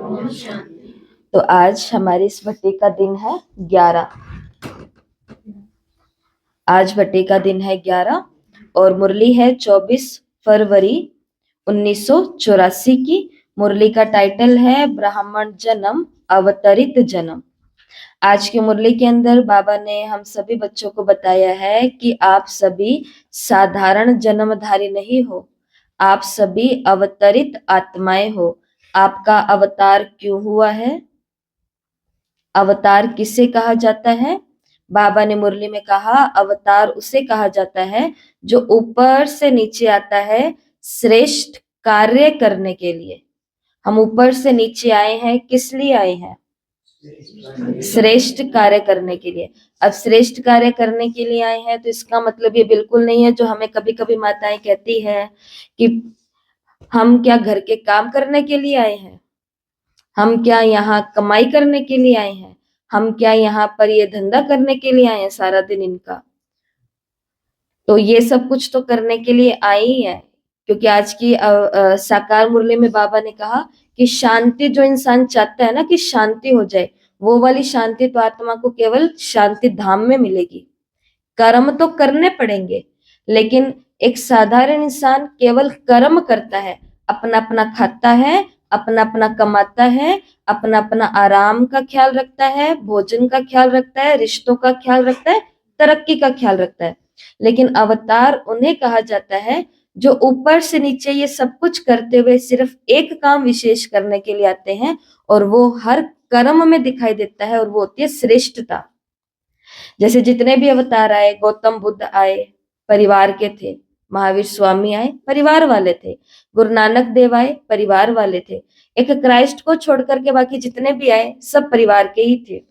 तो आज हमारी इस भट्टी का दिन है 11। आज भट्टी का दिन है 11 और मुरली है 24 फरवरी 1984 की। मुरली का टाइटल है ब्राह्मण जन्म अवतरित जन्म। आज की मुरली के अंदर बाबा ने हम सभी बच्चों को बताया है कि आप सभी साधारण जन्मधारी नहीं हो, आप सभी अवतरित आत्माएं हो। आपका अवतार क्यों हुआ है? अवतार किसे कहा जाता है? बाबा ने मुरली में कहा अवतार उसे कहा जाता है जो ऊपर से नीचे आता है श्रेष्ठ कार्य करने के लिए। हम ऊपर से नीचे आए हैं, किस लिए आए हैं? श्रेष्ठ कार्य करने के लिए। अब श्रेष्ठ कार्य करने के लिए आए हैं तो इसका मतलब ये बिल्कुल नहीं है जो हमें कभी कभी माताएं कहती है कि हम क्या घर के काम करने के लिए आए हैं, हम क्या यहाँ कमाई करने के लिए आए हैं, हम क्या यहाँ पर ये धंधा करने के लिए आए हैं सारा दिन इनका। तो ये सब कुछ तो करने के लिए आए ही है, क्योंकि आज की साकार मुरली में बाबा ने कहा कि शांति जो इंसान चाहता है ना कि शांति हो जाए, वो वाली शांति तो आत्मा को केवल शांति धाम में मिलेगी। कर्म तो करने पड़ेंगे, लेकिन एक साधारण इंसान केवल कर्म करता है, अपना अपना खाता है, अपना अपना कमाता है, अपना अपना आराम का ख्याल रखता है, भोजन का ख्याल रखता है, रिश्तों का ख्याल रखता है, तरक्की का ख्याल रखता है। लेकिन अवतार उन्हें कहा जाता है जो ऊपर से नीचे ये सब कुछ करते हुए सिर्फ एक काम विशेष करने के लिए आते हैं, और वो हर कर्म में दिखाई देता है, और वो होती है श्रेष्ठता। जैसे जितने भी अवतार आए, गौतम बुद्ध आए, परिवार के थे। महावीर स्वामी आए, परिवार वाले थे। गुरु नानक देव आए, परिवार वाले थे। एक क्राइस्ट को छोड़कर के बाकी जितने भी आए सब परिवार के ही थे।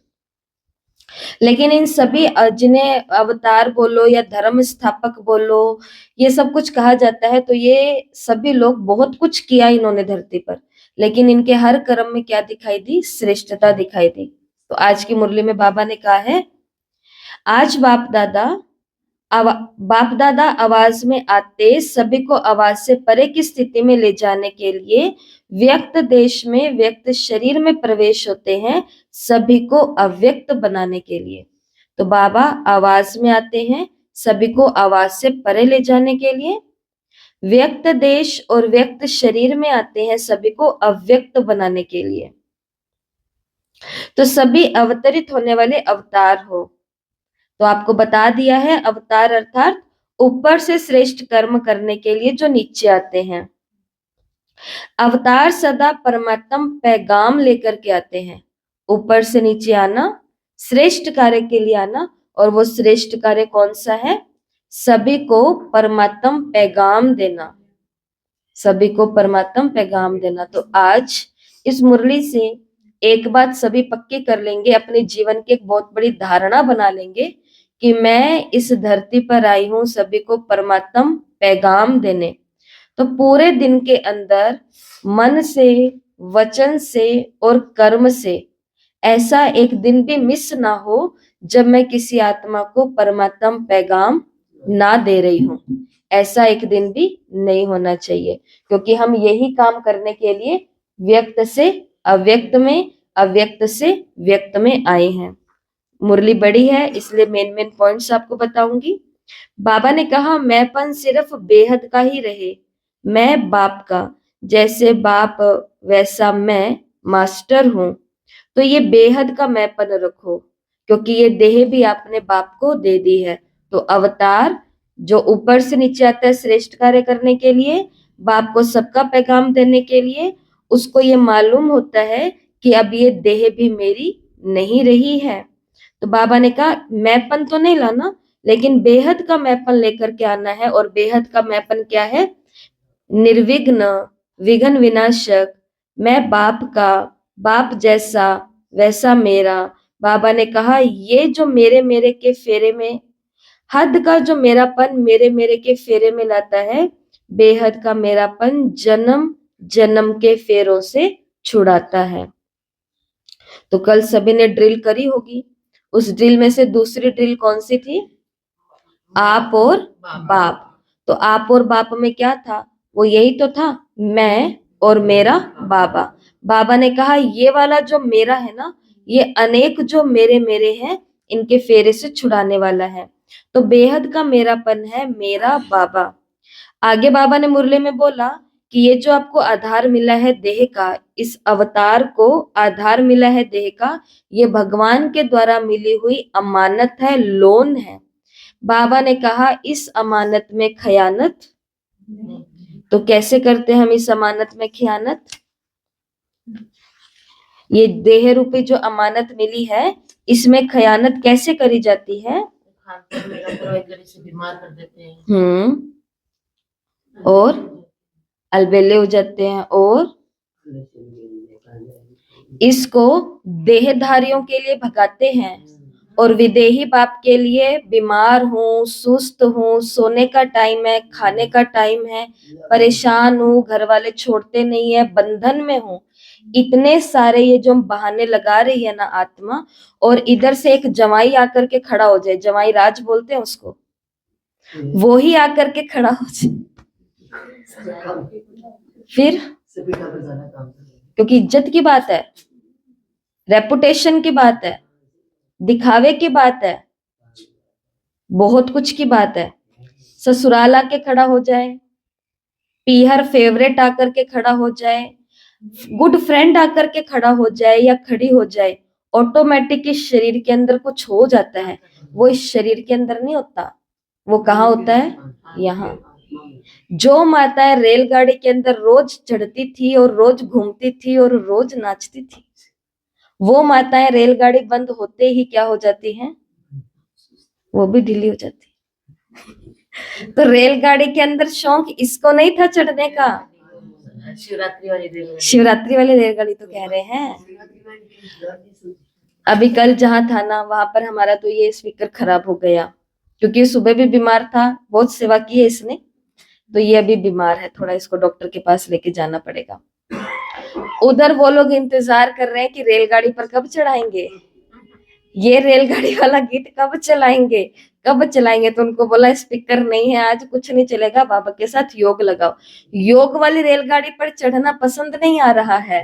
लेकिन इन सभी जिन्हें अवतार बोलो या धर्म स्थापक बोलो, ये सब कुछ कहा जाता है, तो ये सभी लोग बहुत कुछ किया इन्होंने धरती पर, लेकिन इनके हर कर्म में क्या दिखाई दी? श्रेष्ठता दिखाई दी। तो आज की मुरली में बाबा ने कहा है आज बाप दादा आवाज में आते सभी को आवाज से परे की स्थिति में ले जाने के लिए व्यक्त देश में व्यक्त शरीर में प्रवेश होते हैं, सभी को अव्यक्त बनाने के लिए। तो बाबा आवाज में आते हैं सभी को आवाज से परे ले जाने के लिए, व्यक्त देश और व्यक्त शरीर में आते हैं सभी को अव्यक्त बनाने के लिए। तो सभी अवतरित होने वाले अवतार हो। तो आपको बता दिया है अवतार अर्थात ऊपर से श्रेष्ठ कर्म करने के लिए जो नीचे आते हैं। अवतार सदा परमात्म पैगाम लेकर के आते हैं। ऊपर से नीचे आना, श्रेष्ठ कार्य के लिए आना, और वो श्रेष्ठ कार्य कौन सा है? सभी को परमात्म पैगाम देना, सभी को परमात्म पैगाम देना। तो आज इस मुरली से एक बात सभी पक्की कर लेंगे, अपने जीवन की एक बहुत बड़ी धारणा बना लेंगे कि मैं इस धरती पर आई हूं सभी को परमात्म पैगाम देने। तो पूरे दिन के अंदर मन से, वचन से और कर्म से ऐसा एक दिन भी मिस ना हो जब मैं किसी आत्मा को परमात्म पैगाम ना दे रही हूं। ऐसा एक दिन भी नहीं होना चाहिए, क्योंकि हम यही काम करने के लिए व्यक्त से अव्यक्त में, अव्यक्त से व्यक्त में आए हैं। मुरली बड़ी है इसलिए मेन पॉइंट्स आपको बताऊंगी। बाबा ने कहा मैंपन सिर्फ बेहद का ही रहे, मैं बाप का, जैसे बाप वैसा मैं मास्टर हूं। तो ये बेहद का मैंपन रखो, क्योंकि ये देह भी आपने बाप को दे दी है। तो अवतार जो ऊपर से नीचे आता है श्रेष्ठ कार्य करने के लिए, बाप को सबका पैगाम देने के लिए, उसको ये मालूम होता है कि अब ये देह भी मेरी नहीं रही है। तो बाबा ने कहा मैंपन तो नहीं लाना, लेकिन बेहद का मैंपन लेकर के आना है। और बेहद का मैंपन क्या है? निर्विघ्न, विघ्न विनाशक, मैं बाप का, बाप जैसा वैसा मेरा। बाबा ने कहा ये जो मेरे मेरे के फेरे में, हद का जो मेरापन मेरे मेरे के फेरे में लाता है, बेहद का मेरापन जन्म जन्म के फेरों से छुड़ाता है। तो कल सभी ने ड्रिल करी होगी, उस ड्रिल में से दूसरी ड्रिल कौन सी थी? आप और बाप। तो आप और बाप में क्या था? वो यही तो था, मैं और मेरा बाबा। बाबा ने कहा ये वाला जो मेरा है ना, ये अनेक जो मेरे मेरे हैं इनके फेरे से छुड़ाने वाला है। तो बेहद का मेरापन है मेरा बाबा। आगे बाबा ने मुरली में बोला कि ये जो आपको आधार मिला है देह का, इस अवतार को आधार मिला है देह का, ये भगवान के द्वारा मिली हुई अमानत है, लोन है। बाबा ने कहा इस अमानत में खयानत। तो कैसे करते हैं हम इस अमानत में खयानत? ये देह रूपी जो अमानत मिली है, इसमें खयानत कैसे करी जाती है? बीमार कर देते हैं। और अलबेले हो जाते हैं, और इसको देहधारियों के लिए भगाते हैं, और विदेही बाप के लिए बीमार हूँ, सुस्त हूँ, सोने का टाइम है, खाने का टाइम है, परेशान हूँ, घर वाले छोड़ते नहीं है, बंधन में हूँ, इतने सारे ये जो हम बहाने लगा रही है ना आत्मा, और इधर से एक जवाई आकर के खड़ा हो जाए, जवाई राज बोलते हैं उसको, वो ही आकर के खड़ा हो जाए, फिर क्योंकि इज्जत की बात है, रेपुटेशन की बात है, दिखावे की बात है, बहुत कुछ की बात है। ससुराल आके खड़ा हो जाए, पीहर फेवरेट आकर के खड़ा हो जाए, गुड फ्रेंड आकर के खड़ा हो जाए या खड़ी हो जाए, ऑटोमेटिक इस शरीर के अंदर कुछ हो जाता है। वो इस शरीर के अंदर नहीं होता, वो कहाँ होता है? यहाँ। जो माताएं रेलगाड़ी के अंदर रोज चढ़ती थी और रोज घूमती थी और रोज नाचती थी, वो माताएं रेलगाड़ी बंद होते ही क्या हो जाती हैं? वो भी ढीली हो जाती है। तो रेलगाड़ी के अंदर शौक इसको नहीं था चढ़ने का। शिवरात्रि वाली रेलगाड़ी तो कह रहे हैं। अभी कल जहां था ना, वहां पर हमारा तो ये स्पीकर खराब हो गया, क्योंकि सुबह भी बीमार था, बहुत सेवा की है इसने, तो ये अभी बीमार है थोड़ा, इसको डॉक्टर के पास लेके जाना पड़ेगा। उधर वो लोग इंतजार कर रहे हैं कि रेलगाड़ी पर कब चढ़ाएंगे, ये रेलगाड़ी वाला गीत कब चलाएंगे, कब चलाएंगे। तो उनको बोला स्पीकर नहीं है आज, कुछ नहीं चलेगा, बाबा के साथ योग लगाओ। योग वाली रेलगाड़ी पर चढ़ना पसंद नहीं आ रहा है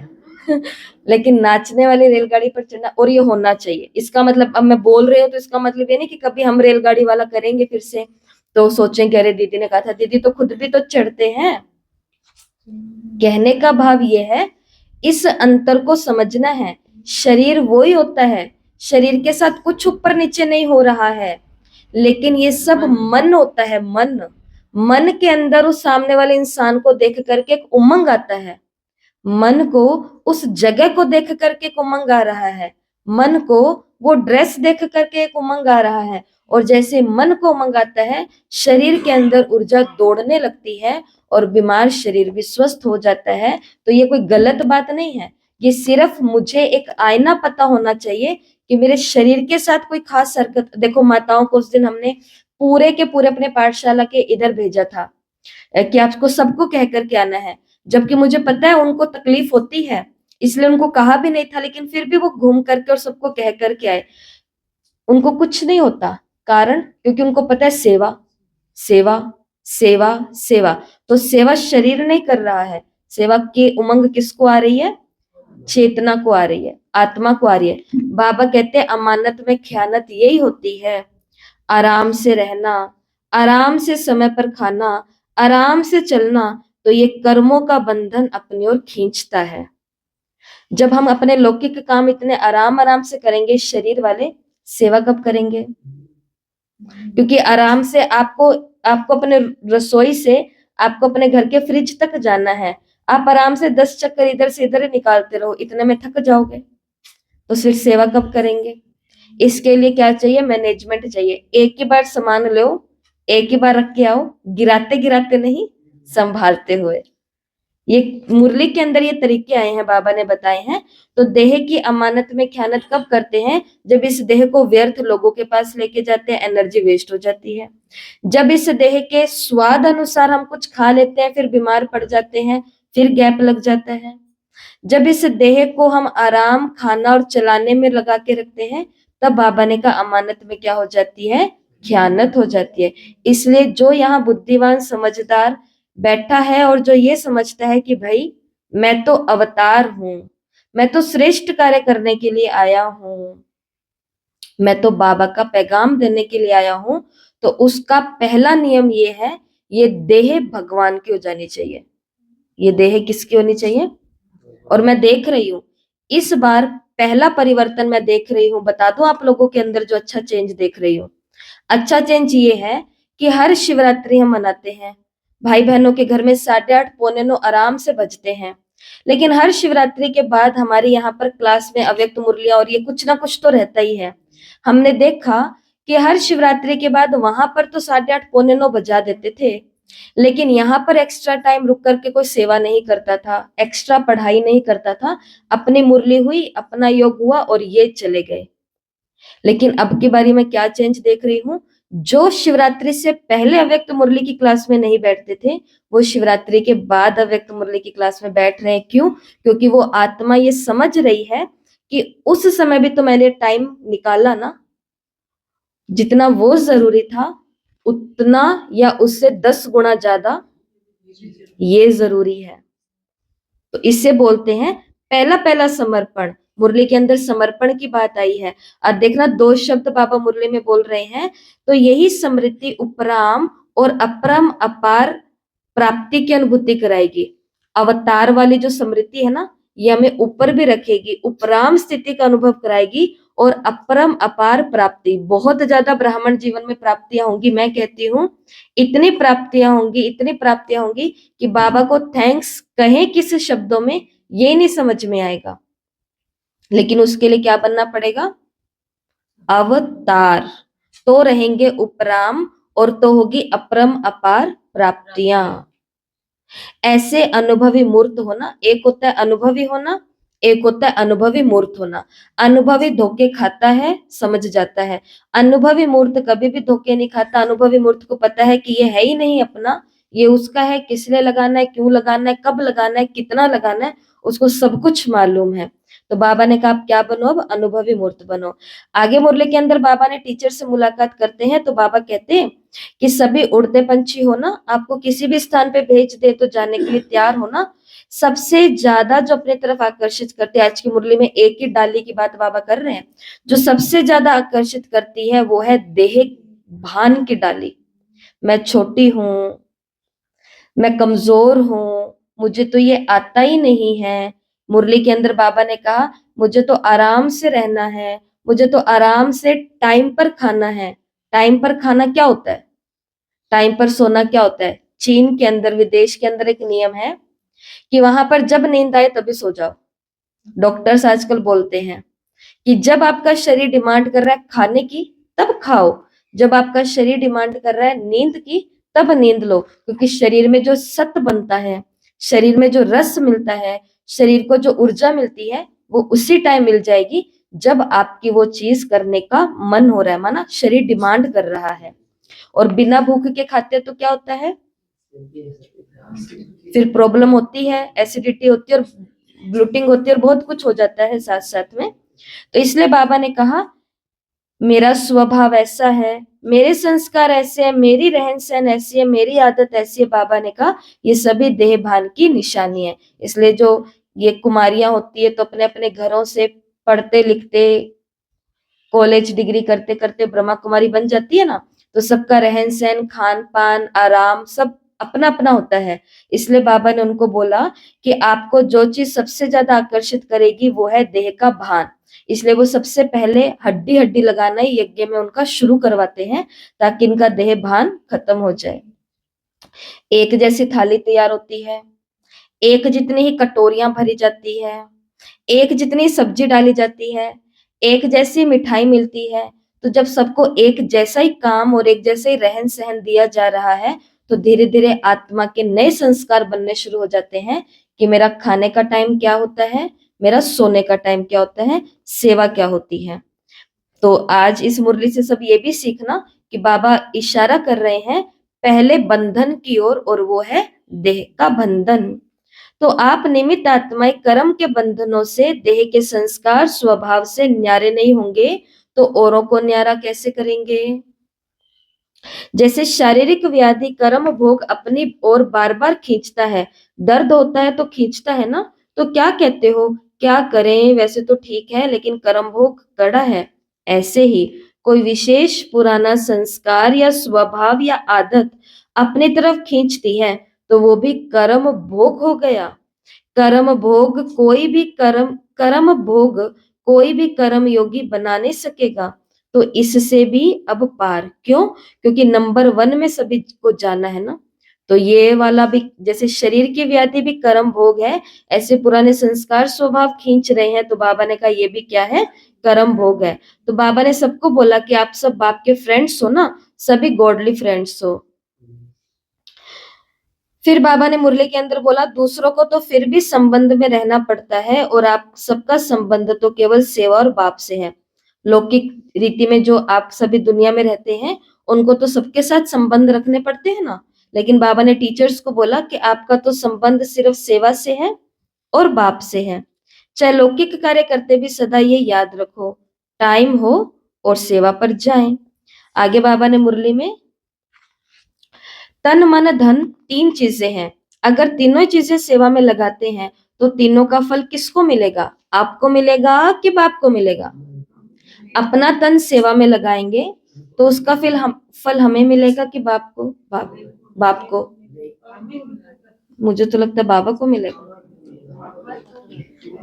लेकिन नाचने वाली रेलगाड़ी पर चढ़ना, और ये होना चाहिए। इसका मतलब, अब मैं बोल रही हूँ तो इसका मतलब ये नहीं कि कभी हम रेलगाड़ी वाला करेंगे फिर से तो सोचेंगे अरे दीदी ने कहा था, दीदी तो खुद भी तो चढ़ते हैं। कहने का भाव ये है, इस अंतर को समझना है। शरीर वो ही होता है, शरीर के साथ कुछ ऊपर नीचे नहीं हो रहा है, लेकिन ये सब मन होता है। मन के अंदर उस सामने वाले इंसान को देख करके एक उमंग आता है, मन को उस जगह को देख करके एक उमंग आ रहा है, मन को वो ड्रेस देख करके एक उमंग आ रहा है। और जैसे मन को उमंग आता है, शरीर के अंदर ऊर्जा दौड़ने लगती है और बीमार शरीर भी स्वस्थ हो जाता है। तो ये कोई गलत बात नहीं है, ये सिर्फ मुझे एक आईना पता होना चाहिए कि मेरे शरीर के साथ कोई खास हरकत। देखो माताओं को उस दिन हमने पूरे के पूरे अपने पाठशाला के इधर भेजा था कि आपको सबको कह करके आना है, जबकि मुझे पता है उनको तकलीफ होती है, इसलिए उनको कहा भी नहीं था, लेकिन फिर भी वो घूम करके और सबको कह करके आए। उनको कुछ नहीं होता, कारण क्योंकि उनको पता है सेवा सेवा सेवा सेवा। तो सेवा शरीर नहीं कर रहा है, सेवा की उमंग किसको आ रही है? चेतना को आ रही है, आत्मा को आ रही है। बाबा कहते हैं अमानत में खयानत यही होती है, आराम से रहना, आराम से समय पर खाना, आराम से चलना, तो ये कर्मों का बंधन अपनी ओर खींचता है। जब हम अपने लौकिक काम इतने आराम आराम से करेंगे, शरीर वाले सेवा कब करेंगे? क्योंकि आराम से आपको आपको अपने रसोई से आपको अपने घर के फ्रिज तक जाना है, आप आराम से 10 चक्कर इधर से इधर निकालते रहो, इतने में थक जाओगे, तो फिर सेवा कब करेंगे? इसके लिए क्या चाहिए? मैनेजमेंट चाहिए। एक ही बार सामान लो, एक ही बार रख के आओ, गिराते गिराते नहीं, संभालते हुए। ये मुरली के अंदर ये तरीके आए हैं, बाबा ने बताए हैं। तो देह की अमानत में खयानत कब करते हैं? जब इस देह को व्यर्थ लोगों के पास लेके जाते हैं, एनर्जी वेस्ट हो जाती है। जब इस देह के स्वाद अनुसार हम कुछ खा लेते हैं, फिर बीमार पड़ जाते हैं, फिर गैप लग जाता है। जब इस देह को हम आराम, खाना और चलाने में लगा के रखते हैं, तब बाबा ने कहा अमानत में क्या हो जाती है? खयानत हो जाती है। इसलिए जो यहाँ बुद्धिमान समझदार बैठा है और जो ये समझता है कि भाई मैं तो अवतार हूँ, मैं तो श्रेष्ठ कार्य करने के लिए आया हूँ, मैं तो बाबा का पैगाम देने के लिए आया हूँ। तो उसका पहला नियम ये है, ये देह भगवान की हो जानी चाहिए। ये देह किसकी होनी चाहिए? और मैं देख रही हूँ इस बार पहला परिवर्तन मैं देख रही हूँ, बता दूं आप लोगों के अंदर जो अच्छा चेंज देख रही हूँ। अच्छा चेंज ये है कि हर शिवरात्रि हम मनाते हैं, भाई बहनों के घर में 8:30 पौने 9 आराम से बजते हैं, लेकिन हर शिवरात्रि के बाद हमारे यहाँ पर क्लास में अव्यक्त मुरलियां और ये कुछ ना कुछ तो रहता ही है। हमने देखा कि हर शिवरात्रि के बाद वहां पर तो 8:30 पौने 9 बजा देते थे, लेकिन यहाँ पर एक्स्ट्रा टाइम रुक करके कोई सेवा नहीं करता था, एक्स्ट्रा पढ़ाई नहीं करता था, अपनी मुरली हुई, अपना योग हुआ और ये चले गए। लेकिन अब की बारी में क्या चेंज देख रही हूँ, जो शिवरात्रि से पहले अव्यक्त मुरली की क्लास में नहीं बैठते थे, वो शिवरात्रि के बाद अव्यक्त मुरली की क्लास में बैठ रहे हैं। क्यों? क्योंकि वो आत्मा ये समझ रही है कि उस समय भी तो मैंने टाइम निकाला ना, जितना वो जरूरी था उतना या उससे 10 गुना ज्यादा ये जरूरी है। तो इससे बोलते हैं पहला पहला समर्पण। मुरली के अंदर समर्पण की बात आई है। अब देखना 2 शब्द बाबा मुरली में बोल रहे हैं, तो यही स्मृति उपराम और अपरम अपार प्राप्ति की अनुभूति कराएगी। अवतार वाली जो स्मृति है ना, ये हमें ऊपर भी रखेगी, उपराम स्थिति का अनुभव कराएगी और अपरम अपार प्राप्ति, बहुत ज्यादा ब्राह्मण जीवन में प्राप्तियां होंगी। मैं कहती हूँ इतनी प्राप्तियां होंगी, इतनी प्राप्तियां होंगी कि बाबा को थैंक्स कहें किस शब्दों में ये नहीं समझ में आएगा। लेकिन उसके लिए क्या बनना पड़ेगा? अवतार। तो रहेंगे उपराम और तो होगी अपरम अपार प्राप्तियां। ऐसे अनुभवी मूर्त होना, एक होता है अनुभवी होना, एक होता है अनुभवी मूर्त होना। अनुभवी धोखे खाता है, समझ जाता है। अनुभवी मूर्त कभी भी धोखे नहीं खाता। अनुभवी मूर्त को पता है कि ये है ही नहीं अपना, ये उसका है, किस लिए लगाना है, क्यों लगाना है, कब लगाना है, कितना लगाना है, उसको सब कुछ मालूम है। तो बाबा ने कहा आप क्या बनो? अब अनुभवी मूर्त बनो। आगे मुरली के अंदर बाबा ने टीचर से मुलाकात करते हैं, तो बाबा कहते हैं कि सभी उड़ते पंछी हो ना, आपको किसी भी स्थान पे भेज दे तो जाने के लिए तैयार हो ना। सबसे ज्यादा जो अपने तरफ आकर्षित करते हैं, आज की मुरली में एक ही डाली की बात बाबा कर रहे हैं, जो सबसे ज्यादा आकर्षित करती है वो है देह भान की डाली। मैं छोटी हूँ, मैं कमजोर हूँ, मुझे तो ये आता ही नहीं है। मुरली के अंदर बाबा ने कहा मुझे तो आराम से रहना है, मुझे तो आराम से टाइम पर खाना है। टाइम पर खाना क्या होता है? टाइम पर सोना क्या होता है? चीन के अंदर, विदेश के अंदर एक नियम है कि वहां पर जब नींद आए तभी सो जाओ। डॉक्टर्स आजकल बोलते हैं कि जब आपका शरीर डिमांड कर रहा है खाने की तब खाओ, जब आपका शरीर डिमांड कर रहा है नींद की तब नींद लो। क्योंकि शरीर में जो सत्व बनता है, शरीर में जो रस मिलता है, शरीर को जो ऊर्जा मिलती है, वो उसी टाइम मिल जाएगी जब आपकी वो चीज करने का मन हो रहा है, माना शरीर डिमांड कर रहा है। और बिना भूख के खाते तो क्या होता है? फिर प्रॉब्लम होती है, एसिडिटी होती है और ब्लोटिंग होती है और बहुत कुछ हो जाता है साथ साथ में। तो इसलिए बाबा ने कहा मेरा स्वभाव ऐसा है, मेरे संस्कार ऐसे हैं, मेरी रहन सहन ऐसी है, मेरी आदत ऐसी है। बाबा ने कहा ये सभी देह भान की निशानी है। इसलिए जो ये कुमारियां होती है तो अपने अपने घरों से पढ़ते लिखते कॉलेज डिग्री करते करते ब्रह्मा कुमारी बन जाती है ना, तो सबका रहन सहन, खान पान, आराम सब अपना अपना होता है। इसलिए बाबा ने उनको बोला कि आपको जो चीज सबसे ज्यादा आकर्षित करेगी वो है देह का भान। इसलिए वो सबसे पहले हड्डी हड्डी लगाना ही यज्ञ में उनका शुरू करवाते हैं, ताकि इनका देह भान खत्म हो जाए। एक जैसी थाली तैयार होती है, एक जितनी ही कटोरियां भरी जाती है, एक जितनी सब्जी डाली जाती है, एक जैसी मिठाई मिलती है। तो जब सबको एक जैसा ही काम और एक जैसा ही रहन सहन दिया जा रहा है, तो धीरे धीरे आत्मा के नए संस्कार बनने शुरू हो जाते हैं कि मेरा खाने का टाइम क्या होता है, मेरा सोने का टाइम क्या होता है, सेवा क्या होती है। तो आज इस मुरली से सब ये भी सीखना कि बाबा इशारा कर रहे हैं पहले बंधन की ओर, और वो है देह का बंधन। तो आप निमित्त आत्माएं कर्म के बंधनों से, देह के संस्कार स्वभाव से न्यारे नहीं होंगे तो औरों को न्यारा कैसे करेंगे? जैसे शारीरिक व्याधि कर्म भोग अपनी ओर बार बार खींचता है, दर्द होता है तो खींचता है ना, तो क्या कहते हो, क्या करें, वैसे तो ठीक है लेकिन कर्म भोग कड़ा है। ऐसे ही कोई विशेष पुराना संस्कार या स्वभाव या आदत अपनी तरफ खींचती है तो वो भी कर्म भोग हो गया। कर्म भोग कोई भी कर्म भोग कोई भी कर्म योगी बना नहीं सकेगा। तो इससे भी अब पार, क्यों? क्योंकि नंबर 1 में सभी को जाना है ना। तो ये वाला भी, जैसे शरीर की व्याधि भी कर्म भोग है, ऐसे पुराने संस्कार स्वभाव खींच रहे हैं, तो बाबा ने कहा ये भी क्या है, कर्म भोग है। तो बाबा ने सबको बोला कि आप सब बाप के फ्रेंड्स हो ना, सभी गॉडली फ्रेंड्स हो। फिर बाबा ने मुरली के अंदर बोला, दूसरों को तो फिर भी संबंध में रहना पड़ता है और आप सबका संबंध तो केवल सेवा और बाप से है। लौकिक रीति में जो आप सभी दुनिया में रहते हैं, उनको तो सबके साथ संबंध रखने पड़ते हैं ना। लेकिन बाबा ने टीचर्स को बोला कि आपका तो संबंध सिर्फ सेवा से है और बाप से है। चाहे लौकिक कार्य करते भी सदा ये याद रखो, टाइम हो और सेवा पर जाएं। आगे बाबा ने मुरली में, तन मन धन 3 चीजें हैं, अगर तीनों चीजें सेवा में लगाते हैं तो तीनों का फल किसको मिलेगा, आपको मिलेगा कि बाप को मिलेगा? अपना तन सेवा में लगाएंगे तो उसका फल हमें मिलेगा कि बाप को? बाप को। मुझे तो लगता है बाबा को मिलेगा।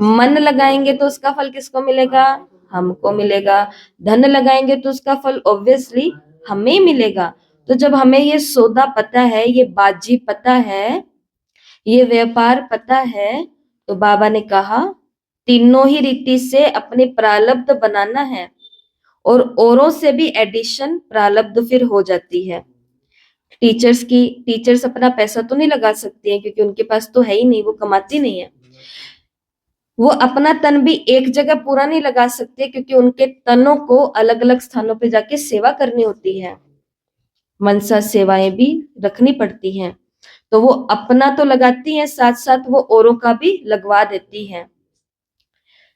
मन लगाएंगे तो उसका फल किसको मिलेगा, हमको मिलेगा। धन लगाएंगे तो उसका फल ऑब्वियसली हमें मिलेगा। तो जब हमें ये सौदा पता है, ये बाजी पता है, ये व्यापार पता है, तो बाबा ने कहा तीनों ही रीति से अपने प्रारब्ध बनाना है और औरों से भी एडिशन प्रारब्ध फिर हो जाती है। टीचर्स अपना पैसा तो नहीं लगा सकती है क्योंकि उनके पास तो है ही नहीं, वो कमाती नहीं है। वो अपना तन भी एक जगह पूरा नहीं लगा सकते क्योंकि उनके तनों को अलग अलग स्थानों पे जाके सेवा करनी होती है, मनसा सेवाएं भी रखनी पड़ती हैं। तो वो अपना तो लगाती हैं, साथ साथ वो औरों का भी लगवा देती हैं।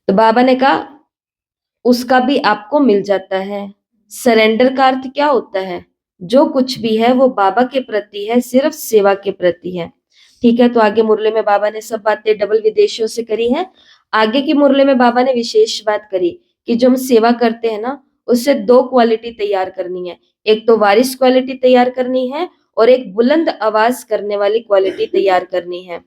तो बाबा ने कहा उसका भी आपको मिल जाता है। सरेंडर का अर्थ क्या होता है, जो कुछ भी है वो बाबा के प्रति है, सिर्फ सेवा के प्रति है। ठीक है, तो आगे मुरली में बाबा ने सब बातें डबल विदेशियों से करी है। आगे की मुरली में बाबा ने विशेष बात करी कि जो हम सेवा करते हैं ना, उससे 2 क्वालिटी तैयार करनी है। एक तो वारिस क्वालिटी तैयार करनी है और एक बुलंद आवाज करने वाली क्वालिटी तैयार करनी है।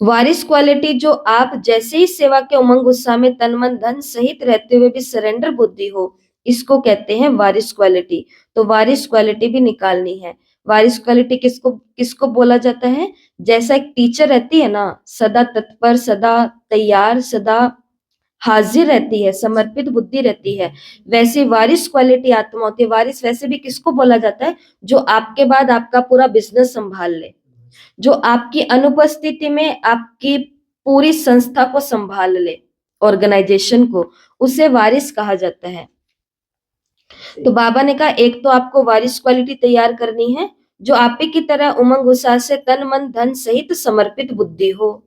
वारिस क्वालिटी, जो आप जैसे ही सेवा के उमंग उत्साह में तन मन धन सहित रहते हुए भी सरेंडर बुद्धि हो, इसको कहते हैं वारिस क्वालिटी। तो वारिस क्वालिटी भी निकालनी है। वारिस क्वालिटी किसको किसको बोला जाता है? जैसा एक टीचर रहती है ना, सदा तत्पर, सदा तैयार, सदा हाजिर रहती है, समर्पित बुद्धि रहती है, वैसे वारिस क्वालिटी आत्मा होती है। वारिस वैसे भी किसको बोला जाता है? जो आपके बाद आपका पूरा बिजनेस संभाल ले, जो आपकी अनुपस्थिति में आपकी पूरी संस्था को संभाल ले, ऑर्गेनाइजेशन को, उसे वारिस कहा जाता है। तो बाबा ने कहा एक तो आपको वारिस क्वालिटी तैयार करनी है, जो आप ही की तरह उमंग उत्साह से तन मन धन सहित समर्पित बुद्धि हो।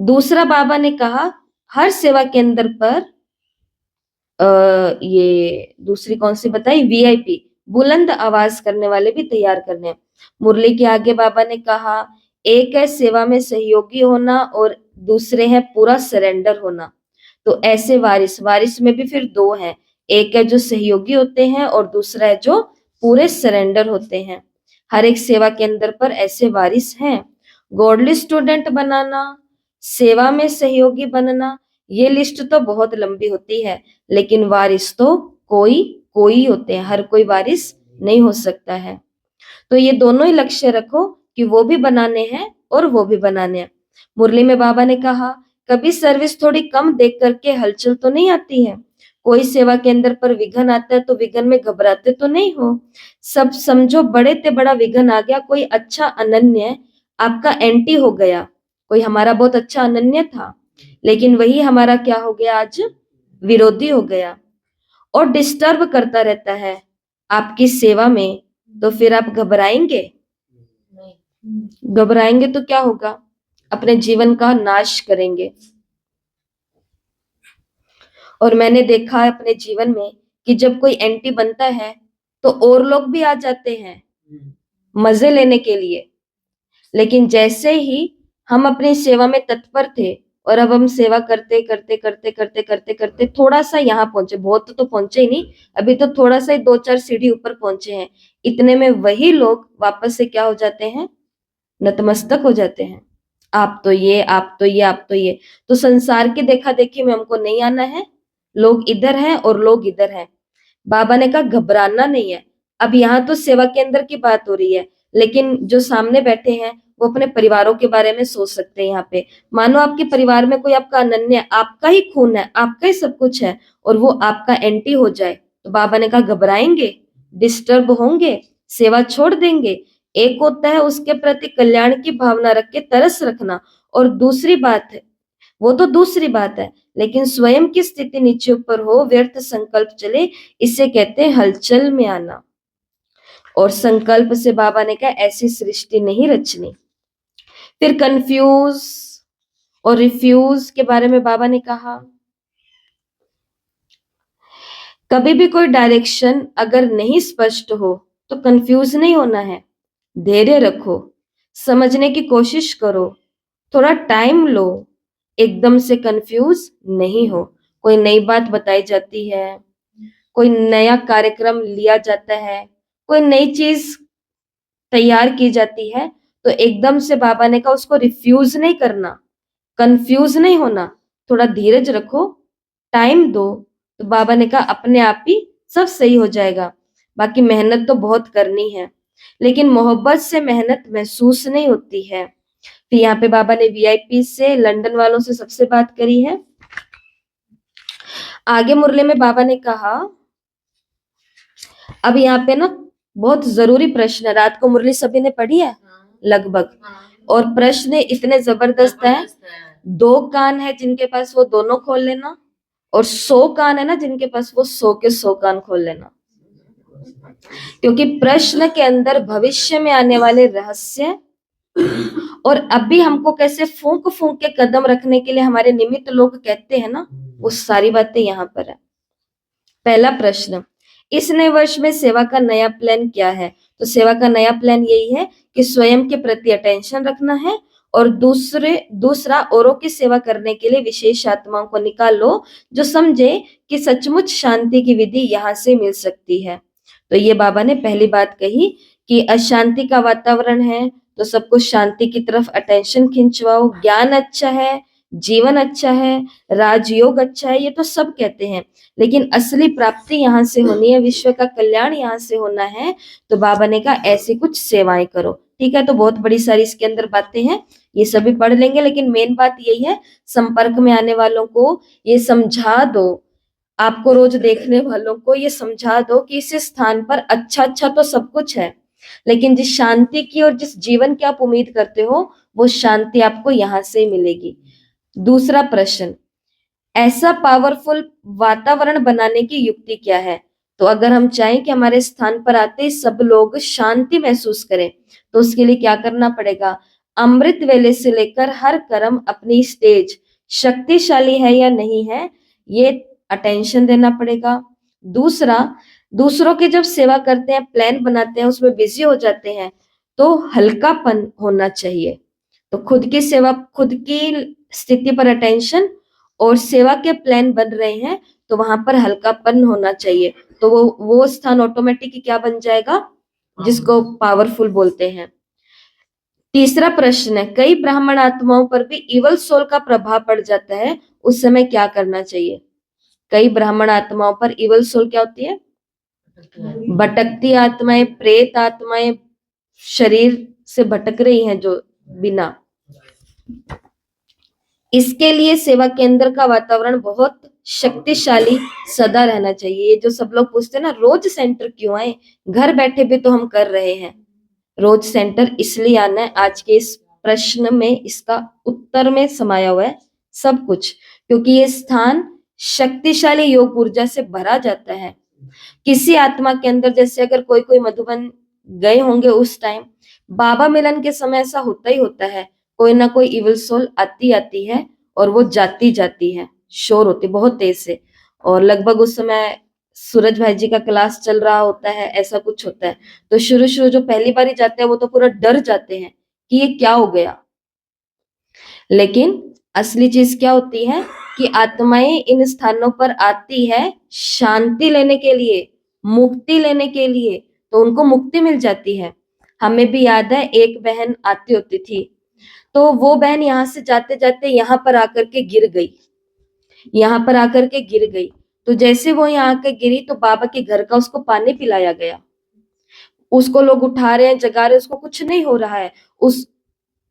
दूसरा बाबा ने कहा हर सेवा केंद्र पर ये दूसरी कौन सी बताई, वीआईपी, बुलंद आवाज करने वाले भी तैयार करने हैं। मुरली के आगे बाबा ने कहा एक है सेवा में सहयोगी होना और दूसरे है पूरा सरेंडर होना। तो ऐसे वारिस, वारिस में भी फिर 2 हैं, एक है जो सहयोगी होते हैं और दूसरा है जो पूरे सरेंडर होते हैं। हर एक सेवा केंद्र पर ऐसे वारिस हैं। गॉडली स्टूडेंट बनाना, सेवा में सहयोगी बनना, ये लिस्ट तो बहुत लंबी होती है, लेकिन वारिस तो कोई कोई होते हैं, हर कोई वारिस नहीं हो सकता है। तो ये दोनों ही लक्ष्य रखो कि वो भी बनाने हैं और वो भी बनाने हैं। मुरली में बाबा ने कहा कभी सर्विस थोड़ी कम देख करके हलचल तो नहीं आती है, कोई सेवा केंद्र पर विघन आता है तो विघन में घबराते तो नहीं हो। सब समझो बड़े ते बड़ा विघन आ गया, कोई अच्छा अनन्य आपका एंटी हो गया, कोई हमारा बहुत अच्छा अनन्य था, लेकिन वही हमारा क्या हो गया, आज विरोधी हो गया और डिस्टर्ब करता रहता है आपकी सेवा में। तो फिर आप घबराएंगे? घबराएंगे तो क्या होगा, अपने जीवन का नाश करेंगे। और मैंने देखा है अपने जीवन में कि जब कोई एंटी बनता है तो और लोग भी आ जाते हैं मजे लेने के लिए। लेकिन जैसे ही हम अपनी सेवा में तत्पर थे और अब हम सेवा करते करते करते करते करते करते थोड़ा सा यहाँ पहुंचे, बहुत तो पहुंचे ही नहीं, अभी तो थोड़ा सा ही 2-4 सीढ़ी ऊपर पहुंचे हैं, इतने में वही लोग वापस से क्या हो जाते हैं, नतमस्तक हो जाते हैं। आप तो ये, आप तो ये, आप तो ये। तो संसार की देखा देखी में हमको नहीं आना है, लोग इधर हैं और लोग इधर हैं। बाबा ने कहा घबराना नहीं है। अब यहाँ तो सेवा के अंदर की बात हो रही है, लेकिन जो सामने बैठे हैं वो अपने परिवारों के बारे में सोच सकते हैं। यहाँ पे मानो आपके परिवार में कोई आपका अनन्य है, आपका ही खून है, आपका ही सब कुछ है, और वो आपका एंटी हो जाए, तो बाबा ने कहा घबराएंगे, डिस्टर्ब होंगे, सेवा छोड़ देंगे? एक होता है उसके प्रति कल्याण की भावना रख के तरस रखना, और दूसरी बात है, वो तो दूसरी बात है, लेकिन स्वयं की स्थिति नीचे ऊपर हो, व्यर्थ संकल्प चले, इसे कहते हैं हलचल में आना। और संकल्प से बाबा ने कहा ऐसी सृष्टि नहीं रचनी। फिर कंफ्यूज और रिफ्यूज के बारे में बाबा ने कहा, कभी भी कोई डायरेक्शन अगर नहीं स्पष्ट हो तो कंफ्यूज नहीं होना है, धैर्य रखो, समझने की कोशिश करो, थोड़ा टाइम लो, एकदम से कंफ्यूज नहीं हो। कोई नई बात बताई जाती है, कोई नया कार्यक्रम लिया जाता है, कोई नई चीज तैयार की जाती है, तो एकदम से बाबा ने कहा उसको रिफ्यूज नहीं करना, कंफ्यूज नहीं होना, थोड़ा धीरज रखो, टाइम दो। तो बाबा ने कहा अपने आप ही सब सही हो जाएगा। बाकी मेहनत तो बहुत करनी है, लेकिन मोहब्बत से मेहनत महसूस नहीं होती है। फिर यहाँ पे बाबा ने वीआईपी से, लंदन वालों से सबसे बात करी है। आगे मुरली में बाबा ने कहा, अब यहाँ पे ना बहुत जरूरी प्रश्न है, रात को मुरली सभी ने पढ़ी है लगभग, और प्रश्न इतने जबरदस्त है। 2 कान है जिनके पास वो दोनों खोल लेना, और 100 कान है ना जिनके पास वो 100 के 100 कान खोल लेना, क्योंकि प्रश्न के अंदर भविष्य में आने वाले रहस्य, और अभी हमको कैसे फूंक फूंक के कदम रखने के लिए हमारे निमित्त लोग कहते हैं ना, वो सारी बातें यहाँ पर है। पहला प्रश्न, इस नए वर्ष में सेवा का नया प्लान क्या है? तो सेवा का नया प्लान यही है कि स्वयं के प्रति अटेंशन रखना है, और दूसरा औरों की सेवा करने के लिए विशेष आत्माओं को निकालो जो समझे कि सचमुच शांति की विधि यहाँ से मिल सकती है। तो ये बाबा ने पहली बात कही कि अशांति का वातावरण है, तो सबको शांति की तरफ अटेंशन खिंचवाओ। ज्ञान अच्छा है, जीवन अच्छा है, राजयोग अच्छा है, ये तो सब कहते हैं, लेकिन असली प्राप्ति यहाँ से होनी है, विश्व का कल्याण यहाँ से होना है। तो बाबा ने कहा ऐसी कुछ सेवाएं करो। ठीक है, तो बहुत बड़ी सारी इसके अंदर बातें हैं, ये सभी पढ़ लेंगे, लेकिन मेन बात यही है, संपर्क में आने वालों को ये समझा दो, आपको रोज देखने वालों को ये समझा दो कि इस स्थान पर अच्छा अच्छा तो सब कुछ है, लेकिन जिस शांति की और जिस जीवन की आप उम्मीद करते हो, वो शांति आपको यहाँ से मिलेगी। दूसरा प्रश्न, ऐसा पावरफुल वातावरण बनाने की युक्ति क्या है? तो अगर हम चाहें कि हमारे स्थान पर आते ही सब लोग शांति महसूस करें, तो उसके लिए क्या करना पड़ेगा? अमृत वेले से लेकर हर कर्म अपनी स्टेज शक्तिशाली है या नहीं है, ये अटेंशन देना पड़ेगा। दूसरा, दूसरों की जब सेवा करते हैं, प्लान बनाते हैं, उसमें बिजी हो जाते हैं, तो हल्कापन होना चाहिए। तो खुद की सेवा, खुद की स्थिति पर अटेंशन, और सेवा के प्लान बन रहे हैं तो वहां पर हल्कापन होना चाहिए, तो वो स्थान ऑटोमेटिक क्या बन जाएगा, जिसको पावरफुल बोलते हैं। तीसरा प्रश्न है, कई ब्राह्मण आत्माओं पर भी इवल सोल का प्रभाव पड़ जाता है, उस समय क्या करना चाहिए? कई ब्राह्मण आत्माओं पर इवल सोल क्या होती है? भटकती आत्माएं, प्रेत आत्माएं, शरीर से भटक रही हैं जो बिना। इसके लिए सेवा केंद्र का वातावरण बहुत शक्तिशाली सदा रहना चाहिए। ये जो सब लोग पूछते हैं ना रोज सेंटर क्यों आए, घर बैठे भी तो हम कर रहे हैं, रोज सेंटर इसलिए आना है। आज के इस प्रश्न में इसका उत्तर में समाया हुआ है सब कुछ, क्योंकि ये स्थान शक्तिशाली योग ऊर्जा से भरा जाता है। किसी आत्मा के अंदर, जैसे अगर कोई कोई मधुबन गए होंगे उस टाइम, बाबा मिलन के समय ऐसा होता ही होता है, कोई ना कोई इविल सोल आती आती है और वो जाती जाती है, शोर होती बहुत तेज से, और लगभग उस समय सूरज भाई जी का क्लास चल रहा होता है, ऐसा कुछ होता है। तो शुरू शुरू जो पहली बार ही जाते हैं वो तो पूरा डर जाते हैं कि ये क्या हो गया। लेकिन असली चीज क्या होती है कि आत्माएं इन स्थानों पर आती है शांति लेने के लिए, मुक्ति लेने के लिए, तो उनको मुक्ति मिल जाती है। हमें भी याद है एक बहन आती होती थी, तो वो बहन यहाँ से जाते जाते यहाँ पर आकर के गिर गई, यहाँ पर आकर के गिर गई। तो जैसे वो यहाँ आकर गिरी तो बाबा के घर का उसको पानी पिलाया गया, उसको लोग उठा रहे हैं, जगा रहे हैं, उसको कुछ नहीं हो रहा है। उस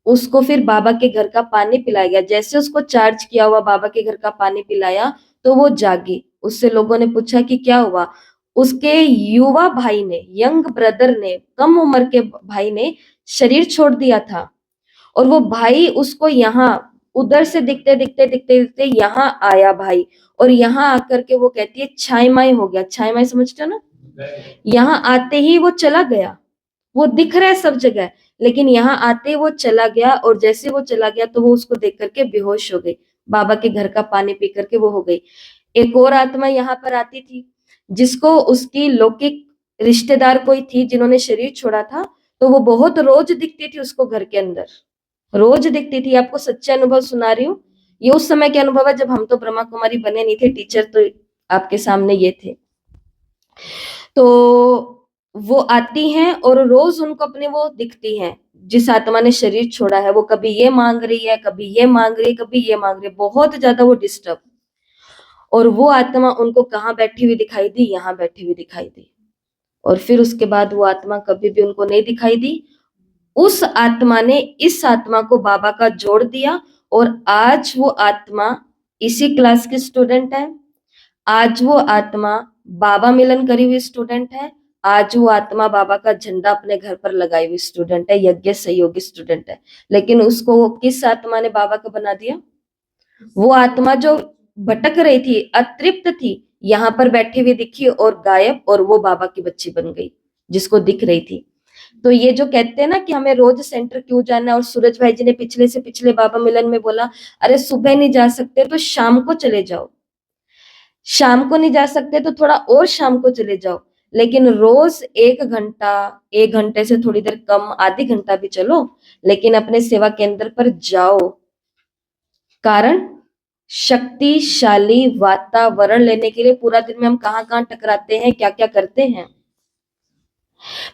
उसको फिर बाबा के घर का पानी पिलाया गया। जैसे उसको चार्ज किया हुआ बाबा के घर का पानी पिलाया तो वो जागी। उससे लोगों ने पूछा कि क्या हुआ। उसके युवा भाई ने, यंग ब्रदर ने, कम उम्र के भाई ने शरीर छोड़ दिया था, और वो भाई उसको यहाँ उधर से दिखते दिखते दिखते दिखते यहाँ आया भाई, और यहाँ आकर के वो कहती है छाई माई हो गया। छाई माई समझते हो ना, यहाँ आते ही वो चला गया, वो दिख रहा है सब जगह, लेकिन यहाँ आते वो चला गया, और जैसे वो चला गया तो वो उसको देख करके बेहोश हो गई, बाबा के घर का पानी पी करके वो हो गई। एक और आत्मा यहाँ पर आती थी, जिसको उसकी लौकिक रिश्तेदार कोई थी जिन्होंने शरीर छोड़ा था, तो वो बहुत रोज दिखती थी उसको घर के अंदर, रोज दिखती थी। आपको सच्चे अनुभव सुना रही हूँ, ये उस समय के अनुभव है जब हम तो ब्रह्मा कुमारी बने नहीं थे, टीचर तो आपके सामने ये थे। तो वो आती हैं और रोज उनको अपने वो दिखती हैं, जिस आत्मा ने शरीर छोड़ा है वो कभी ये मांग रही है, कभी ये मांग रही है, कभी ये मांग रही है, बहुत ज्यादा वो डिस्टर्ब। और वो आत्मा उनको कहाँ बैठी हुई दिखाई दी, यहाँ बैठी हुई दिखाई दी, और फिर उसके बाद वो आत्मा कभी भी उनको नहीं दिखाई दी। उस आत्मा ने इस आत्मा को बाबा का जोड़ दिया, और आज वो आत्मा इसी क्लास की स्टूडेंट है, आज वो आत्मा बाबा मिलन करी हुई स्टूडेंट है, आज वो आत्मा बाबा का झंडा अपने घर पर लगाई हुई स्टूडेंट है, यज्ञ सहयोगी स्टूडेंट है। लेकिन उसको किस आत्मा ने बाबा का बना दिया? वो आत्मा जो भटक रही थी, अतृप्त थी, यहाँ पर बैठी हुई दिखी और गायब, और वो बाबा की बच्ची बन गई जिसको दिख रही थी। तो ये जो कहते हैं ना कि हमें रोज सेंटर क्यों जाना है, और सूरज भाई जी ने पिछले से पिछले बाबा मिलन में बोला, अरे सुबह नहीं जा सकते तो शाम को चले जाओ, शाम को नहीं जा सकते तो थोड़ा और शाम को चले जाओ, लेकिन रोज 1 घंटा, 1 घंटे से थोड़ी देर कम, आधी घंटा भी चलो, लेकिन अपने सेवा केंद्र पर जाओ। कारण शक्तिशाली वातावरण लेने के लिए पूरा दिन में हम कहाँ कहाँ टकराते हैं, क्या क्या करते हैं।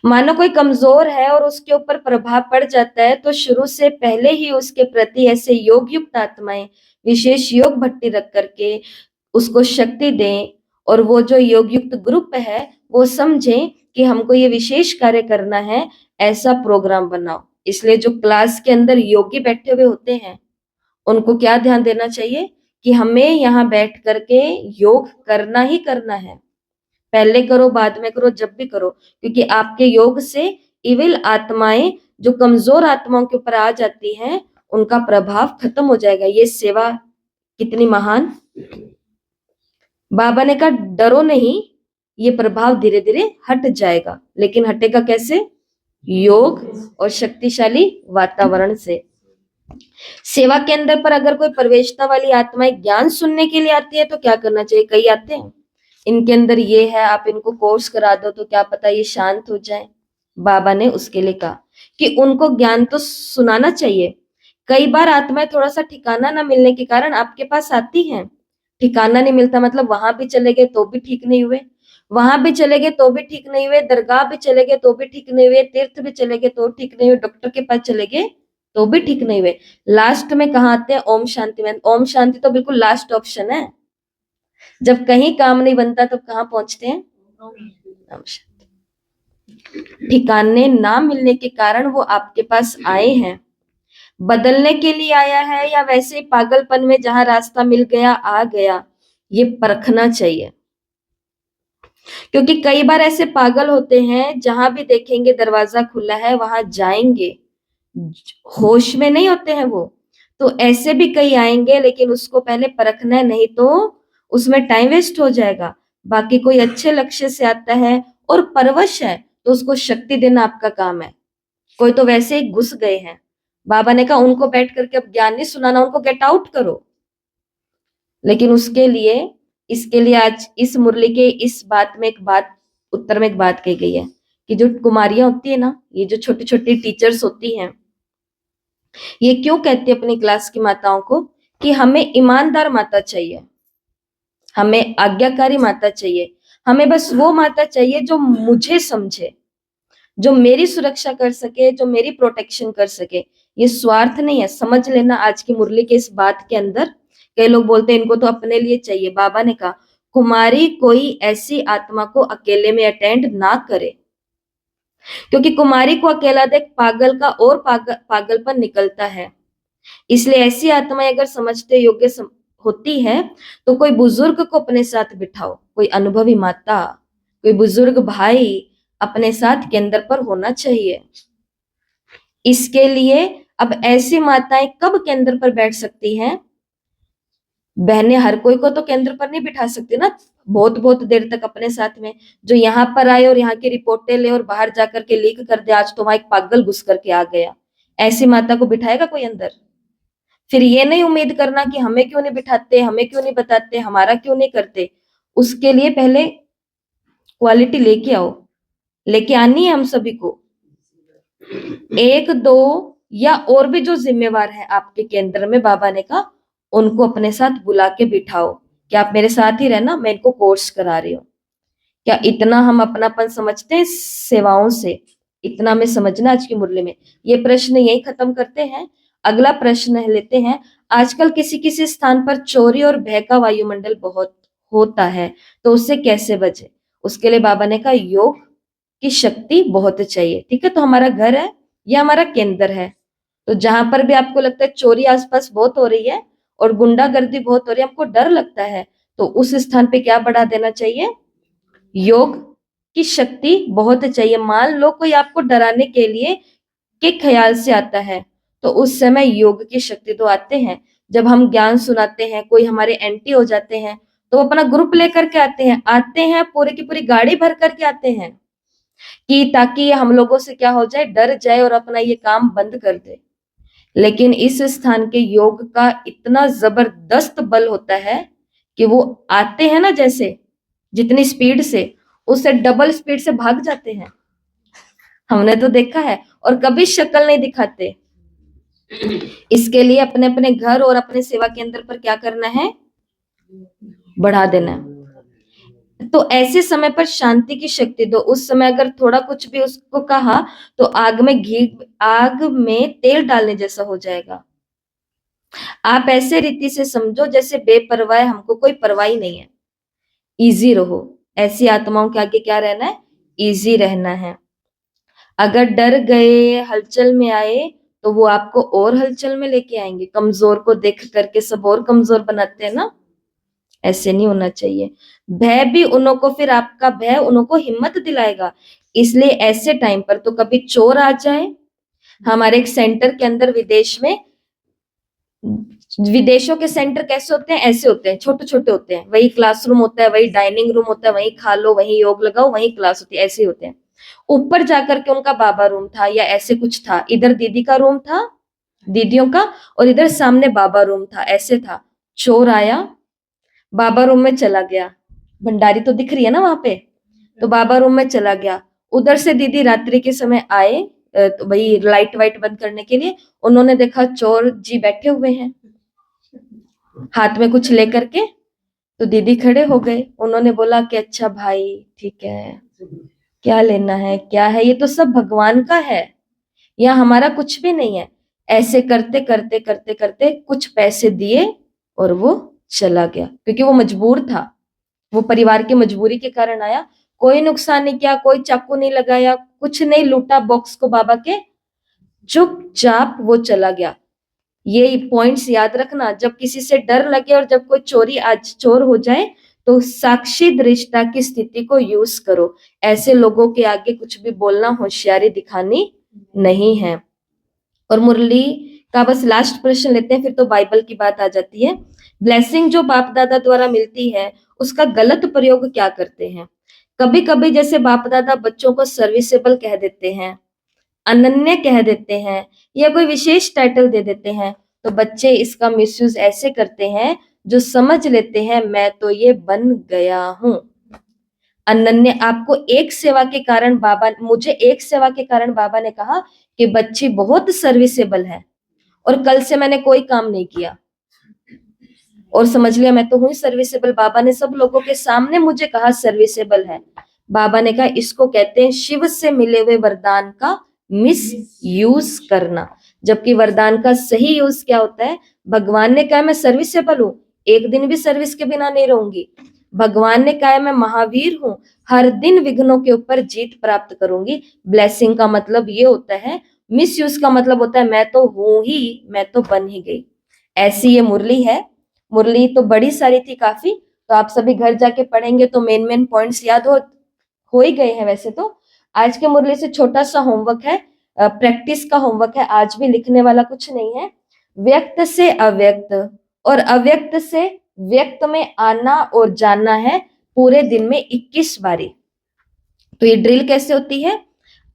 मानो कोई कमजोर है और उसके ऊपर प्रभाव पड़ जाता है, तो शुरू से पहले ही उसके प्रति ऐसे योग युक्त आत्माएं विशेष योग भट्टी रख करके उसको शक्ति दें, और वो जो योग युक्त ग्रुप है वो समझे कि हमको ये विशेष कार्य करना है, ऐसा प्रोग्राम बनाओ। इसलिए जो क्लास के अंदर योगी बैठे हुए होते हैं उनको क्या ध्यान देना चाहिए कि हमें यहाँ बैठ करके योग करना ही करना है। पहले करो बाद में करो, जब भी करो, क्योंकि आपके योग से इविल आत्माएं जो कमजोर आत्माओं के ऊपर आ जाती हैं उनका प्रभाव खत्म हो जाएगा। ये सेवा कितनी महान। बाबा ने कहा डरो नहीं, ये प्रभाव धीरे धीरे हट जाएगा, लेकिन हटेगा कैसे? योग और शक्तिशाली वातावरण से। सेवा के अंदर पर अगर कोई प्रवेशता वाली आत्माएं ज्ञान सुनने के लिए आती है तो क्या करना चाहिए? कई आते हैं इनके अंदर ये है, आप इनको कोर्स करा दो तो क्या पता ये शांत हो जाए। बाबा ने उसके लिए कहा कि उनको ज्ञान तो सुनाना चाहिए। कई बार आत्माएं थोड़ा सा ठिकाना ना मिलने के कारण आपके पास आती हैं। ठिकाना नहीं मिलता मतलब वहां भी चले गए तो भी ठीक नहीं हुए, वहां भी चले गए तो भी ठीक नहीं हुए, दरगाह भी चले गए तो भी ठीक नहीं हुए, तीर्थ भी चले गए तो ठीक नहीं हुए, डॉक्टर के पास चले गए तो भी ठीक नहीं हुए। लास्ट में कहाँ आते हैं? ओम शांति में। ओम शांति तो बिल्कुल लास्ट ऑप्शन है। जब कहीं काम नहीं बनता तो कहाँ पहुंचते हैं? ओम शांति। ठिकाने ना मिलने के कारण वो आपके पास आए हैं। बदलने के लिए आया है या वैसे ही पागलपन में जहां रास्ता मिल गया आ गया, ये परखना चाहिए। क्योंकि कई बार ऐसे पागल होते हैं जहां भी देखेंगे दरवाजा खुला है वहां जाएंगे, होश में नहीं होते हैं वो। तो ऐसे भी कई आएंगे, लेकिन उसको पहले परखना है, नहीं तो उसमें टाइम वेस्ट हो जाएगा। बाकी कोई अच्छे लक्ष्य से आता है और परवश है तो उसको शक्ति देना आपका काम है। कोई तो वैसे ही घुस गए हैं, बाबा ने कहा उनको बैठ करके अब ज्ञान नहीं सुनाना, उनको गेट आउट करो। लेकिन उसके लिए, इसके लिए आज इस मुरली के इस बात में एक बात, उत्तर में एक बात कही गई है कि जो कुमारियां होती है ना, ये जो छोटी छोटी टीचर्स होती हैं, ये क्यों कहती है अपनी क्लास की माताओं को कि हमें ईमानदार माता चाहिए, हमें आज्ञाकारी माता चाहिए, हमें बस वो माता चाहिए जो मुझे समझे, जो मेरी सुरक्षा कर सके, जो मेरी प्रोटेक्शन कर सके। ये स्वार्थ नहीं है, समझ लेना आज की मुरली के इस बात के अंदर। कई लोग बोलते हैं इनको तो अपने लिए चाहिए। बाबा ने कहा कुमारी कोई ऐसी आत्मा को अकेले में अटेंड ना करे, क्योंकि कुमारी को अकेला देख पागल का और पागलपन निकलता है। इसलिए ऐसी आत्माएं अगर समझते योग्य होती है तो कोई बुजुर्ग को अपने साथ बिठाओ, कोई अनुभवी माता, कोई बुजुर्ग भाई अपने साथ केंद्र पर होना चाहिए। इसके लिए अब ऐसी माताएं कब केंद्र पर बैठ सकती हैं? बहनें हर कोई को तो केंद्र पर नहीं बिठा सकती ना, बहुत बहुत देर तक अपने साथ में। जो यहाँ पर आए और यहाँ की रिपोर्टें ले और बाहर जाकर के लीक कर दे, आज तो वहां एक पागल घुस करके आ गया, ऐसी माता को बिठाएगा कोई अंदर? फिर ये नहीं उम्मीद करना कि हमें क्यों नहीं बिठाते, हमें क्यों नहीं बताते, हमारा क्यों नहीं करते। उसके लिए पहले क्वालिटी लेके आओ, लेके आनी है हम सभी को। एक दो या और भी जो जिम्मेवार है आपके केंद्र में, बाबा ने कहा उनको अपने साथ बुला के बिठाओ कि आप मेरे साथ ही रहना, मैं इनको कोर्स करा रही हूँ। क्या इतना हम अपनापन समझते हैं सेवाओं से? इतना में समझना आज की मुरली में। ये प्रश्न यही खत्म करते हैं। अगला प्रश्न लेते हैं। आजकल किसी किसी स्थान पर चोरी और भय का वायुमंडल बहुत होता है, तो उससे कैसे बचे? उसके लिए बाबा ने कहा योग की शक्ति बहुत चाहिए। ठीक है, तो हमारा घर है या हमारा केंद्र है, तो जहां पर भी आपको लगता है चोरी आसपास बहुत हो रही है और गुंडागर्दी बहुत हो रही है, हमको डर लगता है, तो उस स्थान पे क्या बढ़ा देना चाहिए? योग की शक्ति बहुत चाहिए। मान लो कोई आपको डराने के लिए के ख्याल से आता है, तो उस समय योग की शक्ति तो आते हैं। जब हम ज्ञान सुनाते हैं, कोई हमारे एंटी हो जाते हैं, तो वो अपना ग्रुप लेकर के आते हैं पूरी की पूरी गाड़ी भर करके आते हैं कि ताकि हम लोगों से क्या हो जाए, डर जाए और अपना ये काम बंद कर दे। लेकिन इस स्थान के योग का इतना जबरदस्त बल होता है कि वो आते हैं ना, जैसे जितनी स्पीड से, उससे डबल स्पीड से भाग जाते हैं। हमने तो देखा है, और कभी शक्ल नहीं दिखाते। इसके लिए अपने अपने घर और अपने सेवा केंद्र पर क्या करना है? बढ़ा देना है। तो ऐसे समय पर शांति की शक्ति दो। उस समय अगर थोड़ा कुछ भी उसको कहा तो आग में तेल डालने जैसा हो जाएगा। आप ऐसे रीति से समझो जैसे बेपरवाह, हमको कोई परवाह ही नहीं है। इजी रहो। ऐसी आत्माओं के आगे क्या रहना है? इजी रहना है। अगर डर गए, हलचल में आए, तो वो आपको और हलचल में लेके आएंगे। कमजोर को देख करके सब और कमजोर बनाते हैं ना, ऐसे नहीं होना चाहिए। भय भी उन्हों को, फिर आपका भय उन्हों को हिम्मत दिलाएगा। इसलिए ऐसे टाइम पर तो कभी चोर आ जाए। हमारे एक सेंटर के अंदर विदेशों के सेंटर कैसे होते हैं? ऐसे होते हैं, छोटे छोटे होते हैं। वही क्लासरूम होता है, वही डाइनिंग रूम होता है, वही खा लो, वही योग लगाओ, वही क्लास होती है, ऐसे होते हैं। ऊपर जाकर के उनका बाबा रूम था या ऐसे कुछ था। इधर दीदी का रूम था, दीदियों का, और इधर सामने बाबा रूम था, ऐसे था। चोर आया, बाबा रूम में चला गया। भंडारी तो दिख रही है ना वहां पे, तो बाबा रूम में चला गया। उधर से दीदी रात्रि के समय आए, तो वही लाइट वाइट बंद करने के लिए। उन्होंने देखा चोर जी बैठे हुए हैं हाथ में कुछ लेकर के, तो दीदी खड़े हो गए। उन्होंने बोला कि अच्छा भाई ठीक है, क्या लेना है, क्या है, ये तो सब भगवान का है, यहाँ हमारा कुछ भी नहीं है। ऐसे करते करते करते करते कुछ पैसे दिए और वो चला गया, क्योंकि वो मजबूर था। वो परिवार की मजबूरी के कारण आया। कोई नुकसान नहीं किया, कोई चाकू नहीं लगाया, कुछ नहीं लूटा बॉक्स को बाबा के, चुपचाप वो चला गया। ये पॉइंट्स याद रखना। जब किसी से डर लगे और जब कोई चोर हो जाए, तो साक्षी दृष्टा की स्थिति को यूज करो। ऐसे लोगों के आगे कुछ भी बोलना होशियारी दिखानी नहीं है। और मुरली का बस लास्ट प्रश्न लेते हैं, फिर तो बाइबल की बात आ जाती है। ब्लेसिंग जो बाप दादा द्वारा मिलती है, उसका गलत प्रयोग क्या करते हैं? कभी कभी जैसे बाप दादा बच्चों को सर्विसेबल कह देते हैं, अनन्य कह देते हैं, या कोई विशेष टाइटल दे देते हैं, तो बच्चे इसका मिसयूज ऐसे करते हैं जो समझ लेते हैं मैं तो ये बन गया हूं। अनन्य, आपको एक सेवा के कारण बाबा, मुझे एक सेवा के कारण बाबा ने कहा कि बच्ची बहुत सर्विसेबल है, और कल से मैंने कोई काम नहीं किया और समझ लिया मैं तो हूँ सर्विसेबल। बाबा ने सब लोगों के सामने मुझे कहा सर्विसेबल है। बाबा ने कहा इसको कहते हैं शिव से मिले हुए वरदान का मिस यूज करना। जबकि वरदान का सही यूज क्या होता है? भगवान ने कहा मैं सर्विसेबल हूँ, एक दिन भी सर्विस के बिना नहीं रहूंगी। भगवान ने कहा मैं महावीर हूँ, हर दिन विघ्नों के ऊपर जीत प्राप्त करूंगी। ब्लेसिंग का मतलब ये होता है, मिस यूज का मतलब होता है मैं तो हूं ही, मैं तो बन ही गई। ऐसी ये मुरली है। मुरली तो बड़ी सारी थी काफी, तो आप सभी घर जाके पढ़ेंगे तो मेन मेन पॉइंट्स याद हो ही गए हैं वैसे तो। आज के मुरली से छोटा सा होमवर्क है, प्रैक्टिस का होमवर्क है, आज भी लिखने वाला कुछ नहीं है। व्यक्त से अव्यक्त और अव्यक्त से व्यक्त में आना और जाना है पूरे दिन में 21 बारी। तो ये ड्रिल कैसे होती है?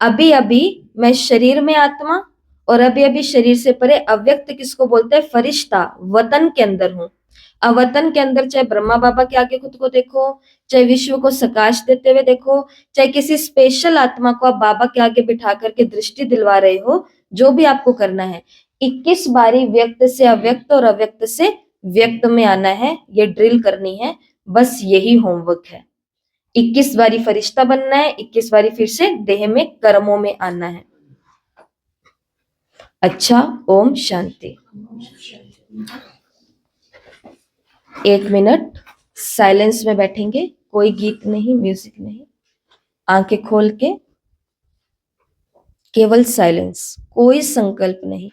अभी अभी मैं शरीर में आत्मा और अभी अभी शरीर से परे अव्यक्त किसको बोलते हैं? फरिश्ता, वतन के अंदर हूं। अवतन के अंदर चाहे ब्रह्मा बाबा के आगे खुद को देखो, चाहे विश्व को सकाश देते हुए देखो, चाहे किसी स्पेशल आत्मा को आप बाबा के आगे बिठा करके दृष्टि दिलवा रहे हो, जो भी आपको करना है 21 बारी व्यक्त से अव्यक्त और अव्यक्त से व्यक्त में आना है, ये ड्रिल करनी है। बस यही होमवर्क है। 21 बारी फरिश्ता बनना है, 21 बारी फिर से देह में कर्मों में आना है। अच्छा, ओम शांति। 1 मिनट साइलेंस में बैठेंगे, कोई गीत नहीं, म्यूजिक नहीं, आंखें खोल के केवल साइलेंस, कोई संकल्प नहीं।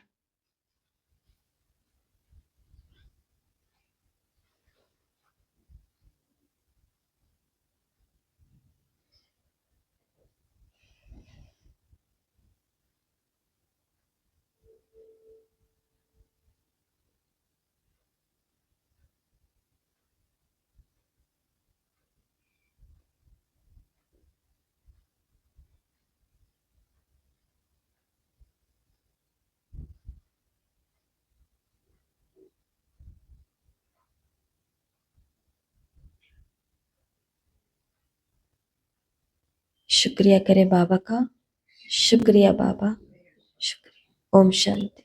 शुक्रिया करें बाबा का। शुक्रिया बाबा, शुक्रिया। ओम शांति।